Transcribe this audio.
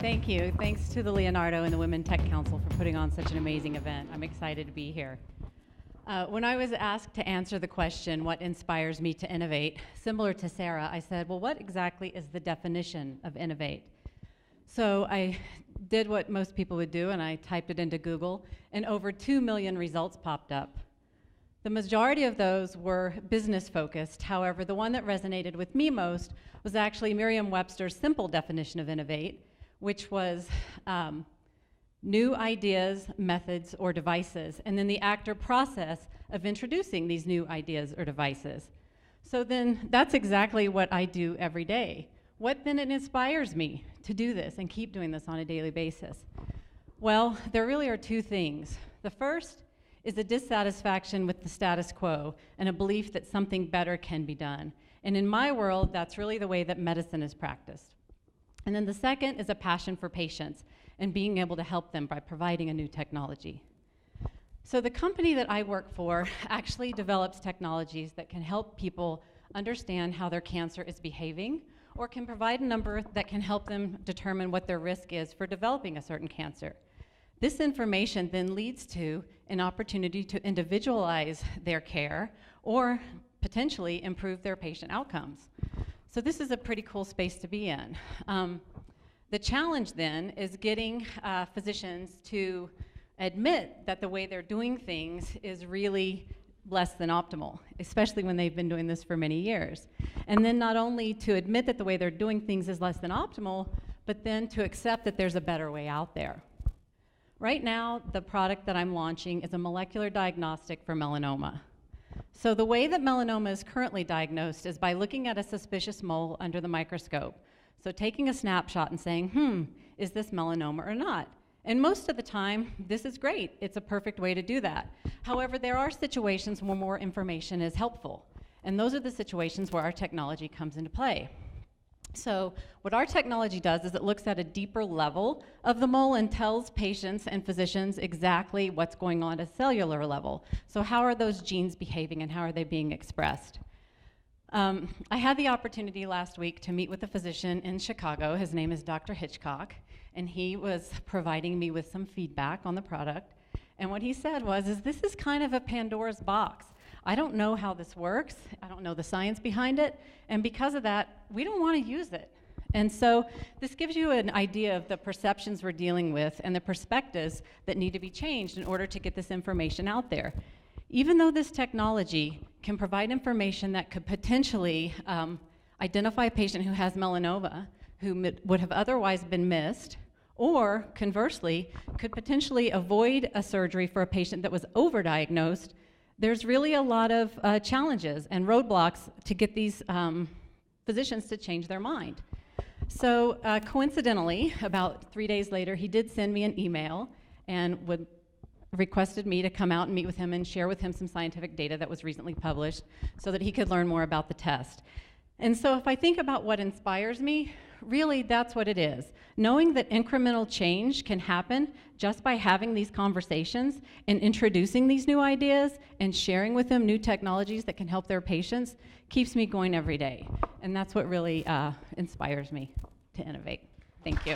Thank you. Thanks to the Leonardo and the Women Tech Council for putting on such an amazing event. I'm excited to be here. When I was asked to answer the question, what inspires me to innovate, similar to Sarah, I said, well, what exactly is the definition of innovate? So I did what most people would do, and I typed it into Google, and over 2 million results popped up. The majority of those were business-focused. However, the one that resonated with me most was actually Merriam-Webster's simple definition of innovate, which was new ideas, methods, or devices, and then the act or process of introducing these new ideas or devices. So then that's exactly what I do every day. What then inspires me to do this and keep doing this on a daily basis? Well, there really are two things. The first is a dissatisfaction with the status quo and a belief that something better can be done. And in my world, that's really the way that medicine is practiced. And then the second is a passion for patients and being able to help them by providing a new technology. So the company that I work for actually develops technologies that can help people understand how their cancer is behaving, or can provide a number that can help them determine what their risk is for developing a certain cancer. This information then leads to an opportunity to individualize their care or potentially improve their patient outcomes. So this is a pretty cool space to be in. The challenge then is getting physicians to admit that the way they're doing things is really less than optimal, especially when they've been doing this for many years. And then not only to admit that the way they're doing things is less than optimal, but then to accept that there's a better way out there. Right now, the product that I'm launching is a molecular diagnostic for melanoma. So the way that melanoma is currently diagnosed is by looking at a suspicious mole under the microscope. So taking a snapshot and saying, is this melanoma or not? And most of the time, this is great. It's a perfect way to do that. However, there are situations where more information is helpful. And those are the situations where our technology comes into play. So what our technology does is it looks at a deeper level of the mole and tells patients and physicians exactly what's going on at a cellular level. So how are those genes behaving and how are they being expressed? I had the opportunity last week to meet with a physician in Chicago. His name is Dr. Hitchcock, and he was providing me with some feedback on the product. And what he said was, this is kind of a Pandora's box. I don't know how this works. I don't know the science behind it. And because of that, we don't want to use it. And so this gives you an idea of the perceptions we're dealing with and the perspectives that need to be changed in order to get this information out there. Even though this technology can provide information that could potentially identify a patient who has melanoma, who would have otherwise been missed, or conversely, could potentially avoid a surgery for a patient that was overdiagnosed, there's really a lot of challenges and roadblocks to get these physicians to change their mind. So coincidentally, about 3 days later, he did send me an email and requested me to come out and meet with him and share with him some scientific data that was recently published so that he could learn more about the test. And so if I think about what inspires me, really that's what it is. Knowing that incremental change can happen just by having these conversations and introducing these new ideas and sharing with them new technologies that can help their patients keeps me going every day. And that's what really inspires me to innovate. Thank you.